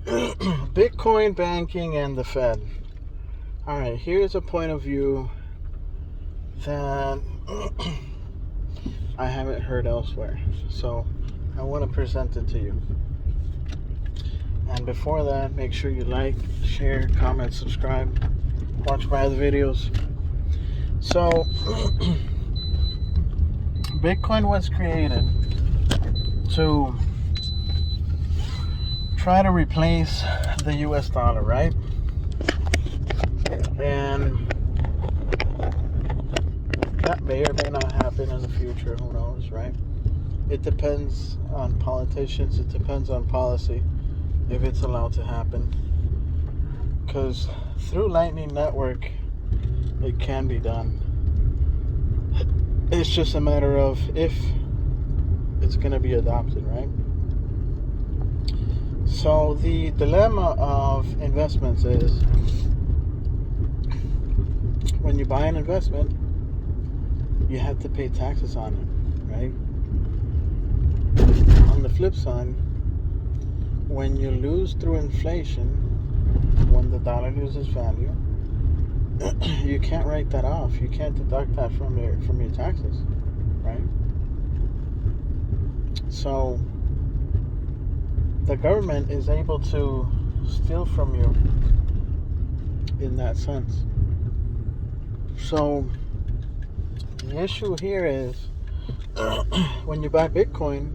Bitcoin banking and the Fed. All right, here's a point of view that I haven't heard elsewhere. So I want to present it to you. And before that, make sure you like, share, comment, subscribe, watch my other videos. So, Bitcoin was created to try to replace the US dollar, right? And that may or may not happen in the future, who knows, right? It depends on politicians, it depends on policy, if it's allowed to happen. Because through Lightning Network, it can be done. It's just a matter of if it's going to be adopted, right? So the dilemma of investments is when you buy an investment, you have to pay taxes on it, right? On the flip side, when you lose through inflation, when the dollar loses value, you can't write that off. You can't deduct that from your taxes, right? So the government is able to steal from you in that sense. So the issue here is when you buy Bitcoin,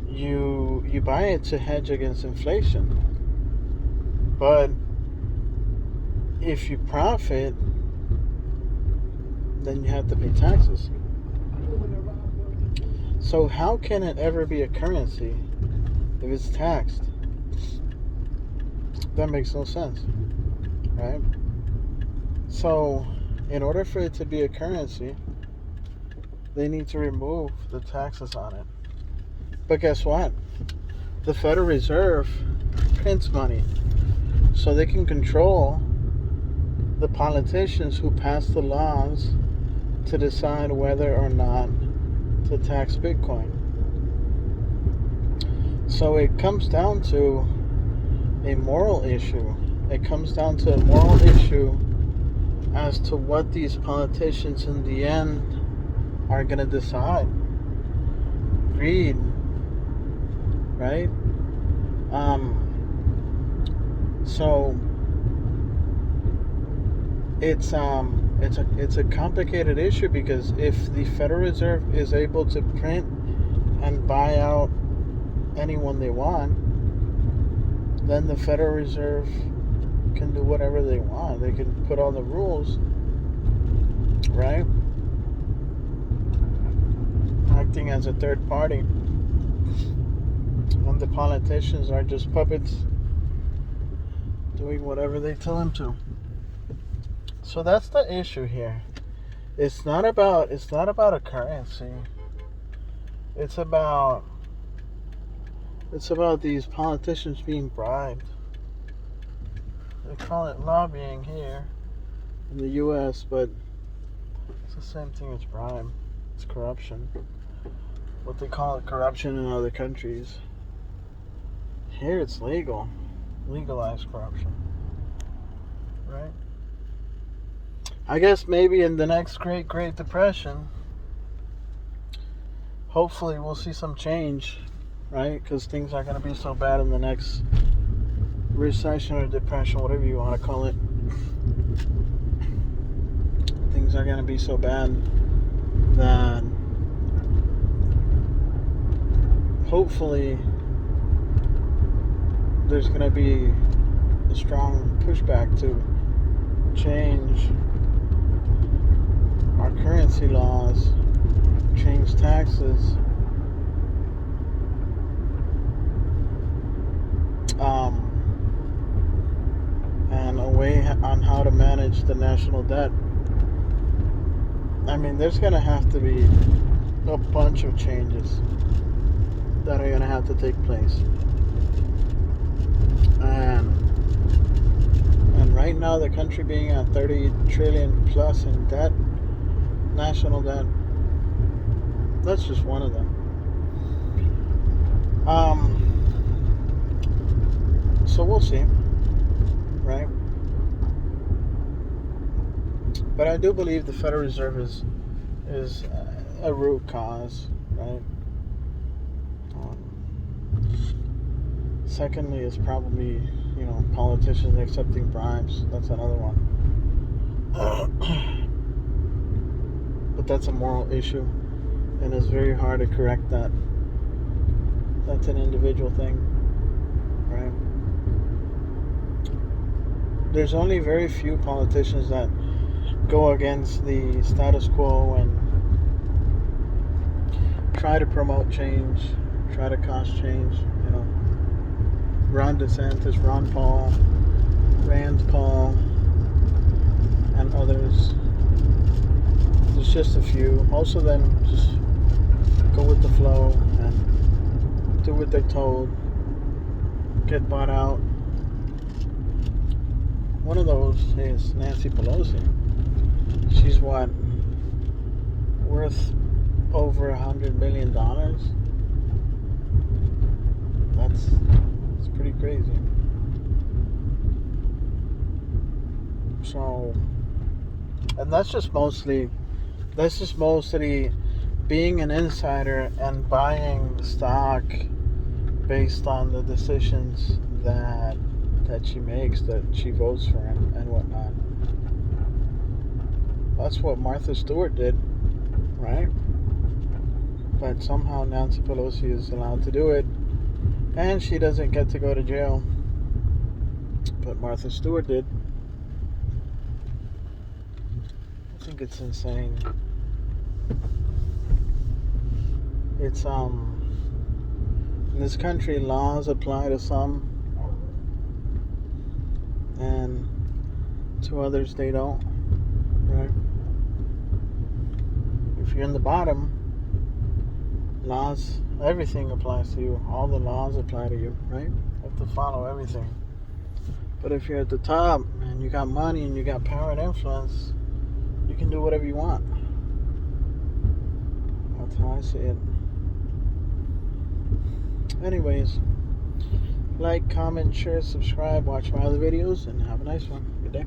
you buy it to hedge against inflation. But if you profit, then you have to pay taxes. So how can it ever be a currency if it's taxed? That makes no sense, right? So in order for it to be a currency, they need to remove the taxes on it. But guess what? The Federal Reserve prints money so they can control the politicians who pass the laws to decide whether or not to tax Bitcoin. So it comes down to a moral issue. It comes down to a moral issue as to what these politicians in the end are going to decide. Greed, right? So it's a complicated issue, because if the Federal Reserve is able to print and buy out anyone they want, then the Federal Reserve can do whatever they want. They can put all the rules, right? Acting as a third party. And the politicians are just puppets doing whatever they tell them to. So that's the issue here. It's not about a currency. It's about these politicians being bribed. They call it lobbying here in the US, but it's the same thing as bribe. It's corruption. What they call it corruption in other countries. Here it's legal. Legalized corruption. Right? I guess maybe in the next Great Depression, hopefully we'll see some change, right? Because things are going to be so bad in the next recession or depression, whatever you want to call it. Things are going to be so bad that hopefully there's going to be a strong pushback to change our currency laws, change taxes, and a way on how to manage the national debt. I mean, there's going to have to be a bunch of changes that are going to have to take place. And right now, the country being at 30 trillion plus in debt, national debt, that's just one of them. we'll see, right? But I do believe the Federal Reserve is a root cause, right? Secondly, is probably, politicians accepting bribes. That's another one. But that's a moral issue, and it's very hard to correct that. That's an individual thing, right? There's only very few politicians that go against the status quo and try to promote change, try to cause change, Ron DeSantis, Ron Paul, Rand Paul, and others. There's just a few. Most of them just go with the flow and do what they're told, get bought out. One of those is Nancy Pelosi. She's worth over $100 million. That's pretty crazy. So, and that's just mostly being an insider and buying stock based on the decisions that she makes, that she votes for and whatnot. That's what Martha Stewart did, right? But somehow Nancy Pelosi is allowed to do it, and she doesn't get to go to jail. But Martha Stewart did. I think it's insane. It's in this country, laws apply to some, and to others they don't, right? If you're in the bottom, laws, everything applies to you. All the laws apply to you, right? You have to follow everything. But if you're at the top and you got money and you got power and influence, you can do whatever you want. That's how I see it. Anyways, like, comment, share, subscribe, watch my other videos, and have a nice one. Good day.